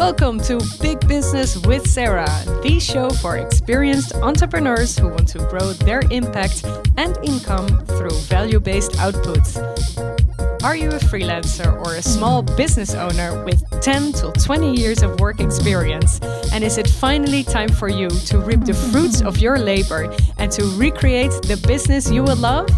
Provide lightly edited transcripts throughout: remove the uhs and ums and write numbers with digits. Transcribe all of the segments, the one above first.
Welcome to Big Business with Sarah, the show for experienced entrepreneurs who want to grow their impact and income through value-based outputs. Are you a freelancer or a small business owner with 10 to 20 years of work experience? And is it finally time for you to reap the fruits of your labor and to recreate the business you will love?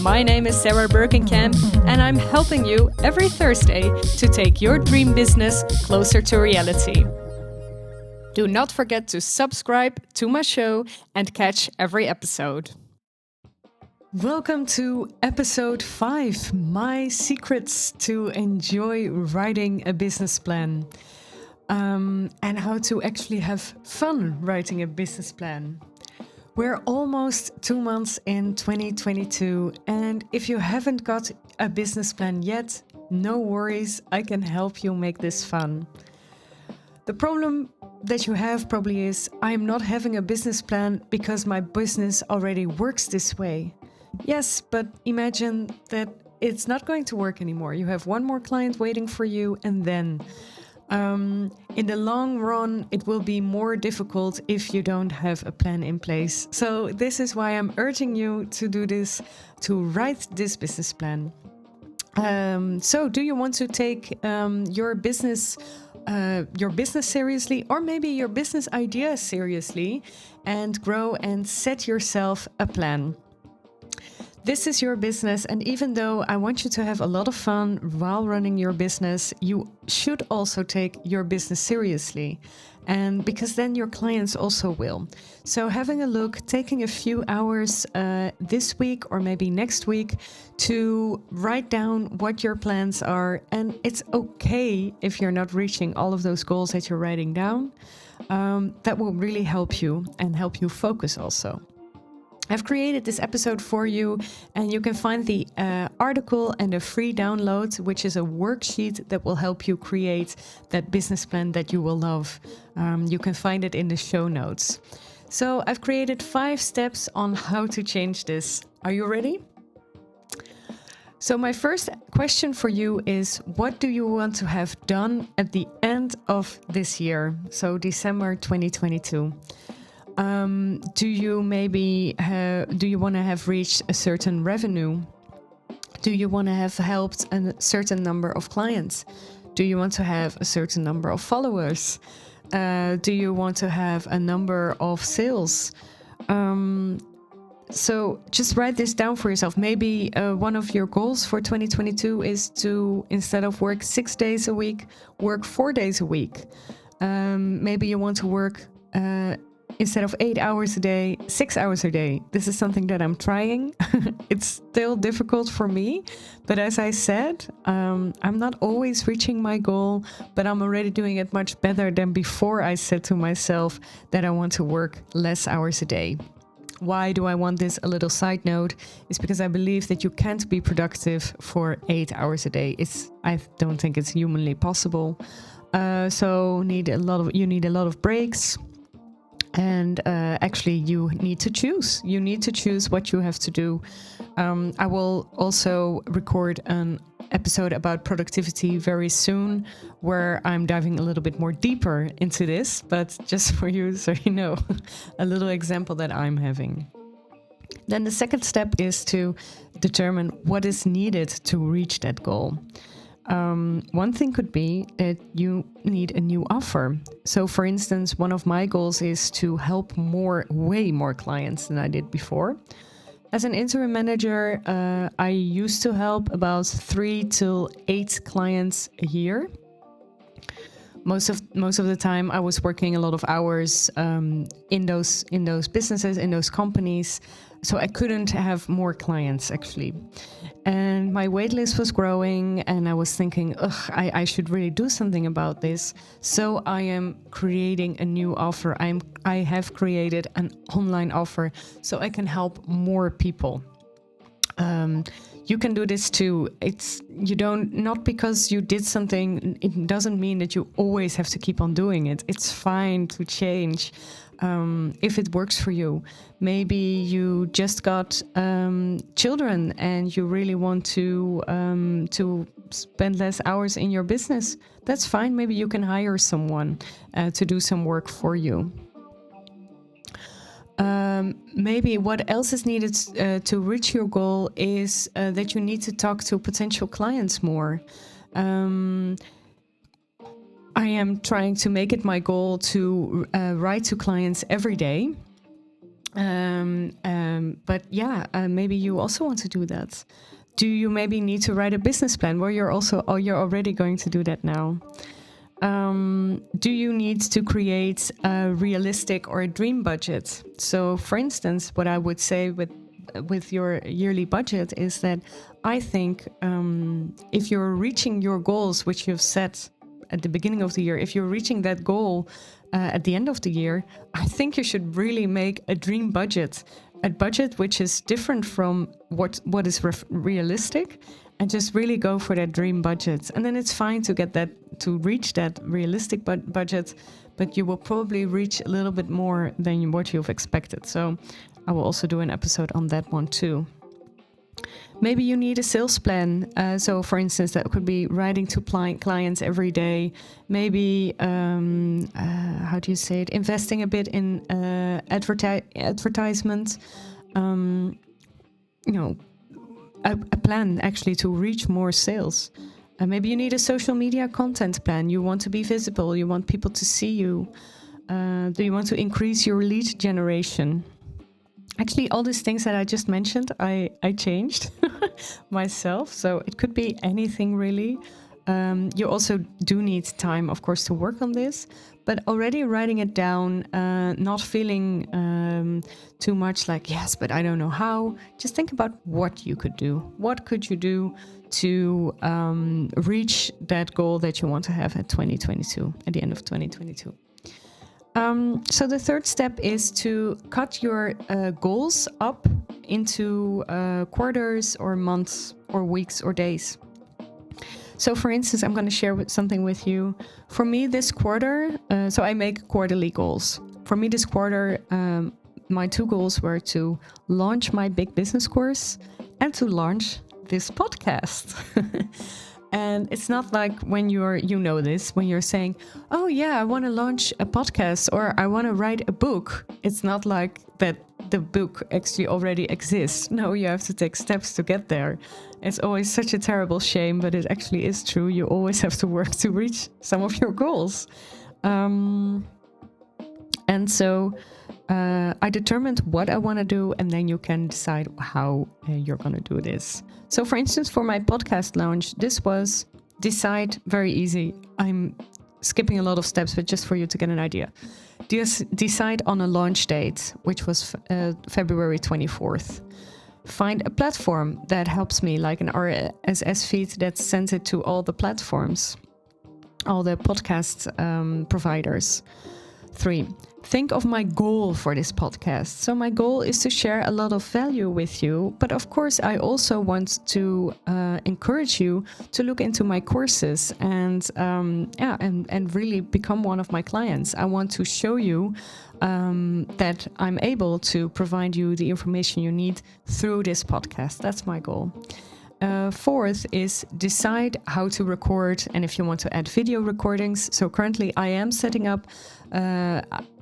My name is Sarah Birkenkamp, and I'm helping you every Thursday to take your dream business closer to reality. Do not forget to subscribe to my show and catch every episode. Welcome to episode 5, My Secrets to Enjoy Writing a Business Plan. And how to actually have fun writing a business plan. We're almost 2 months in 2022, and if you haven't got a business plan yet, no worries, I can help you make this fun. The problem that you have probably is, I'm not having a business plan because my business already works this way. Yes, but imagine that it's not going to work anymore. You have one more client waiting for you, and then in the long run, it will be more difficult if you don't have a plan in place. So this is why I'm urging you to do this, to write this business plan. So do you want to take your business seriously, or maybe your business idea seriously, and grow and set yourself a plan? This is your business, and even though I want you to have a lot of fun while running your business, you should also take your business seriously, and because then your clients also will. So having a look, taking a few hours this week or maybe next week to write down what your plans are, and it's okay if you're not reaching all of those goals that you're writing down. That will really help you and help you focus also. I've created this episode for you, and you can find the article and a free download, which is a worksheet that will help you create that business plan that you will love. You can find it in the show notes. So I've created 5 steps on how to change this. Are you ready? So my first question for you is, what do you want to have done at the end of this year? So December 2022. Do you want to have reached a certain revenue? Do you want to have helped a certain number of clients? Do you want to have a certain number of followers? Do you want to have a number of sales? So just write this down for yourself. Maybe one of your goals for 2022 is to, instead of work 6 days a week, work 4 days a week. Maybe you want to work instead of 8 hours a day, 6 hours a day. This is something that I'm trying. It's still difficult for me. But as I said, I'm not always reaching my goal, but I'm already doing it much better than before I said to myself that I want to work less hours a day. Why do I want this? A little side note is because I believe that you can't be productive for 8 hours a day. I don't think it's humanly possible. So you need a lot of breaks. And actually, you need to choose. You need to choose what you have to do. I will also record an episode about productivity very soon, where I'm diving a little bit more deeper into this. But just for you, so you know, a little example that I'm having. Then the second step is to determine what is needed to reach that goal. One thing could be that you need a new offer. So for instance, one of my goals is to help way more clients than I did before. As an interim manager, I used to help about 3 to 8 clients a year. Most of the time I was working a lot of hours in those businesses, in those companies. So I couldn't have more clients actually. And my waitlist was growing, and I was thinking, I should really do something about this. So I am creating a new offer. I have created an online offer so I can help more people. You can do this too. Not because you did something, it doesn't mean that you always have to keep on doing it. It's fine to change. if it works for you. Maybe you just got children and you really want to spend less hours in your business. That's fine. Maybe you can hire someone to do some work for you. Maybe what else is needed to reach your goal is that you need to talk to potential clients more. I am trying to make it my goal to write to clients every day. But yeah, maybe you also want to do that. Do you maybe need to write a business plan? Well, you're already going to do that now. Do you need to create a realistic or a dream budget? So, for instance, what I would say with your yearly budget is that I think if you're reaching your goals, which you've set at the beginning of the year, if you're reaching that goal at the end of the year, I think you should really make a dream budget, a budget which is different from what is realistic, and just really go for that dream budget. And then it's fine to reach that realistic budget, but you will probably reach a little bit more than what you've expected. So I will also do an episode on that one too. Maybe you need a sales plan. So, for instance, that could be writing to clients every day. Maybe, how do you say it? Investing a bit in advertisement. A plan actually to reach more sales. Maybe you need a social media content plan. You want to be visible. You want people to see you. Do you want to increase your lead generation? Actually, all these things that I just mentioned, I changed myself. So it could be anything really. You also do need time, of course, to work on this. But already writing it down, not feeling too much like, yes, but I don't know how. Just think about what you could do. What could you do to reach that goal that you want to have at 2022, at the end of 2022? So the third step is to cut your goals up into quarters or months or weeks or days. So for instance, I'm going to share something with you. For me this quarter, so I make quarterly goals. For me this quarter, my two goals were to launch my big business course and to launch this podcast. And it's not like when when you're saying, oh yeah, I want to launch a podcast or I want to write a book. It's not like that the book actually already exists. No, you have to take steps to get there. It's always such a terrible shame, but it actually is true. You always have to work to reach some of your goals. And so I determined what I want to do, and then you can decide how you're going to do this. So for instance, for my podcast launch, this was very easy. I'm skipping a lot of steps, but just for you to get an idea. Decide on a launch date, which was February 24th. Find a platform that helps me, like an RSS feed that sends it to all the platforms, all the podcast providers. 3, think of my goal for this podcast. So my goal is to share a lot of value with you, but of course I also want to encourage you to look into my courses and really become one of my clients. I want to show you that I'm able to provide you the information you need through this podcast. That's my goal. 4th is decide how to record and if you want to add video recordings. So currently I am setting up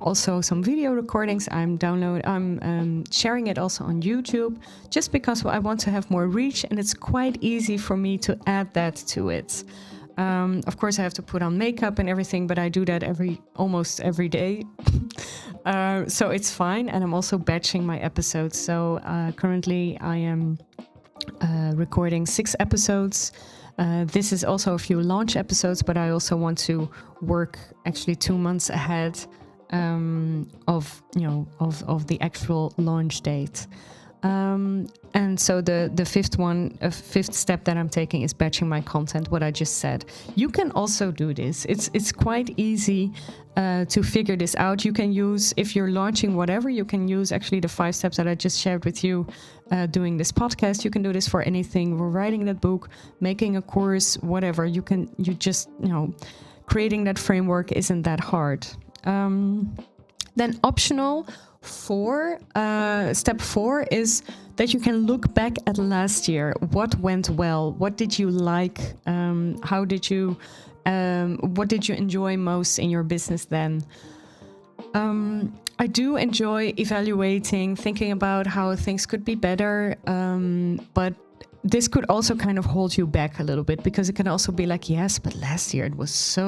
also some video recordings. I'm sharing it also on YouTube just because I want to have more reach, and it's quite easy for me to add that to it. Of course I have to put on makeup and everything, but I do that almost every day. So it's fine, and I'm also batching my episodes. So currently I am recording 6 episodes. This is also a few launch episodes, but I also want to work actually 2 months ahead of the actual launch date. And so the fifth step that I'm taking is batching my content, what I just said. You can also do this. It's quite easy to figure this out. You can use, if you're launching whatever, you can use actually the 5 steps that I just shared with you doing this podcast. You can do this for anything. We're writing that book, making a course, whatever. Creating that framework isn't that hard. Then optional step 4 is that you can look back at last year. What went well? What did you like? What did you enjoy most in your business then? I do enjoy evaluating, thinking about how things could be better, but this could also kind of hold you back a little bit, because it can also be like, yes, but last year it was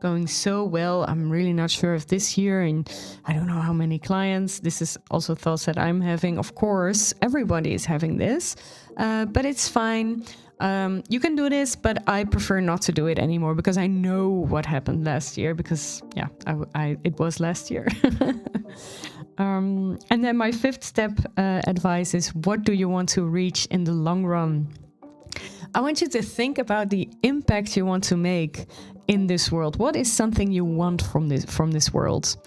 going so well. I'm really not sure if this year, and I don't know how many clients. This is also thoughts that I'm having. Of course, everybody is having this, but it's fine. You can do this, but I prefer not to do it anymore, because I know what happened last year, because it was last year. And then my 5th step advice is, what do you want to reach in the long run? I want you to think about the impact you want to make in this world. What is something you want from this world?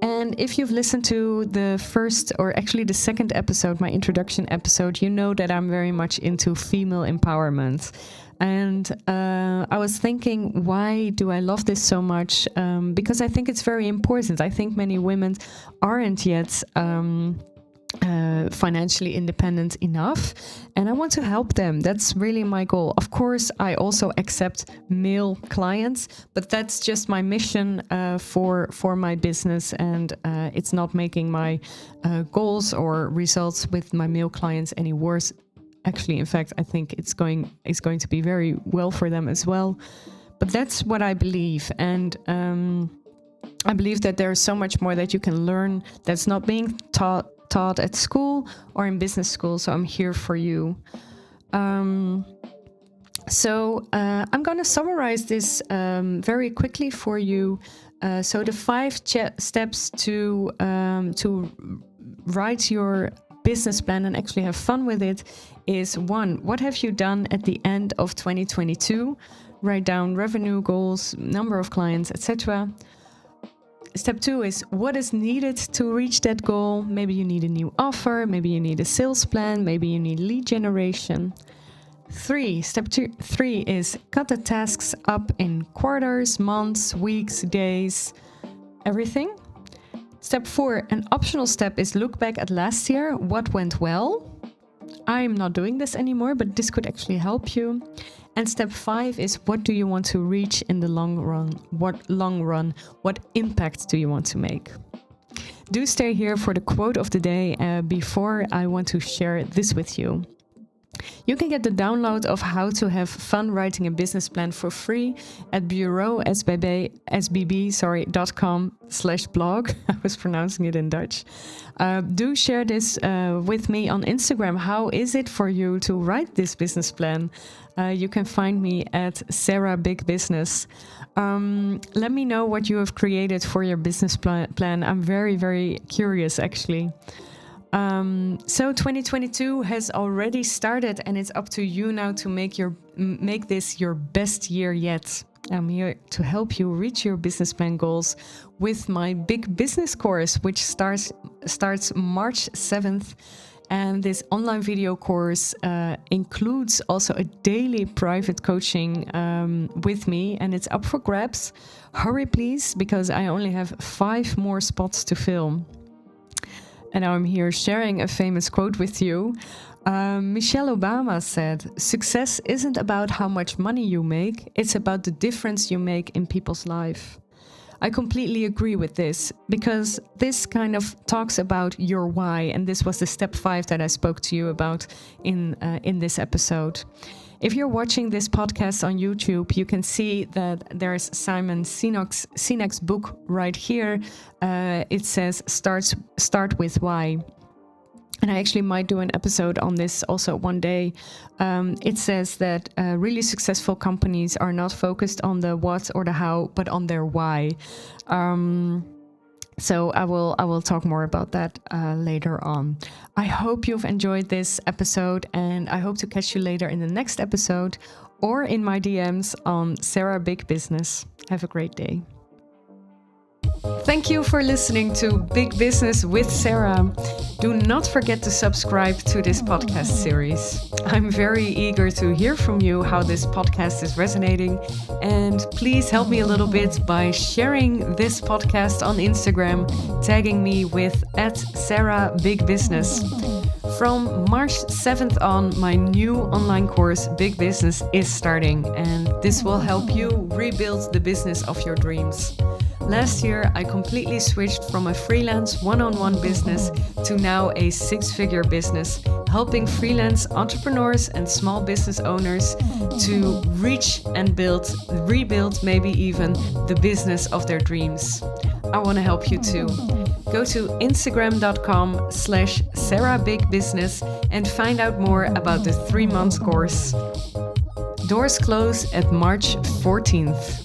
And if you've listened to the first, or actually the 2nd episode, my introduction episode, you know that I'm very much into female empowerment. And I was thinking, why do I love this so much? Because I think it's very important. I think many women aren't yet financially independent enough, and I want to help them. That's really my goal. Of course, I also accept male clients, but that's just my mission for my business, and it's not making my goals or results with my male clients any worse. Actually, in fact, I think it's going to be very well for them as well. But that's what I believe, and I believe that there's so much more that you can learn that's not being taught at school or in business school. So I'm here for you. So I'm going to summarize this very quickly for you. So the 5 steps to write your business plan and actually have fun with it is: 1, what have you done at the end of 2022? Write down revenue goals, number of clients, etc. Step 2 is, what is needed to reach that goal? Maybe you need a new offer, maybe you need a sales plan, maybe you need lead generation. Step 3 is, cut the tasks up in quarters, months, weeks, days, everything. Step 4, an optional step, is look back at last year. What went well? I'm not doing this anymore, but this could actually help you. And step 5 is, what do you want to reach in the long run? What impact do you want to make? Do stay here for the quote of the day before I want to share this with you. You can get the download of how to have fun writing a business plan for free at bureausbb.com/blog. I was pronouncing it in Dutch. Do share this with me on Instagram. How is it for you to write this business plan? You can find me at Sarah Big Business. Let me know what you have created for your business plan. I'm very, very curious, actually. So 2022 has already started, and it's up to you now to make this your best year yet. I'm here to help you reach your business plan goals with my big business course, which starts March 7th. And this online video course includes also a daily private coaching with me, and it's up for grabs. Hurry, please, because I only have 5 more spots to fill. And now I'm here sharing a famous quote with you. Michelle Obama said, "Success isn't about how much money you make, it's about the difference you make in people's life." I completely agree with this, because this kind of talks about your why, and this was the step 5 that I spoke to you about in this episode. If you're watching this podcast on YouTube, you can see that there's Simon Sinek's book right here. It says, start with why. And I actually might do an episode on this also one day. It says that really successful companies are not focused on the what or the how, but on their why. So I will talk more about that later on. I hope you've enjoyed this episode, and I hope to catch you later in the next episode or in my DMs on Sarah Big Business. Have a great day. Thank you for listening to Big Business with Sarah. Do not forget to subscribe to this podcast series. I'm very eager to hear from you how this podcast is resonating. And please help me a little bit by sharing this podcast on Instagram, tagging me with @SarahBigBusiness. From March 7th on, my new online course, Big Business, is starting, and this will help you rebuild the business of your dreams. Last year, I completely switched from a freelance one-on-one business to now a six-figure business, helping freelance entrepreneurs and small business owners to reach and rebuild maybe even the business of their dreams. I want to help you too. Go to Instagram.com/SarahBigBusiness and find out more about the 3-month course. Doors close at March 14th.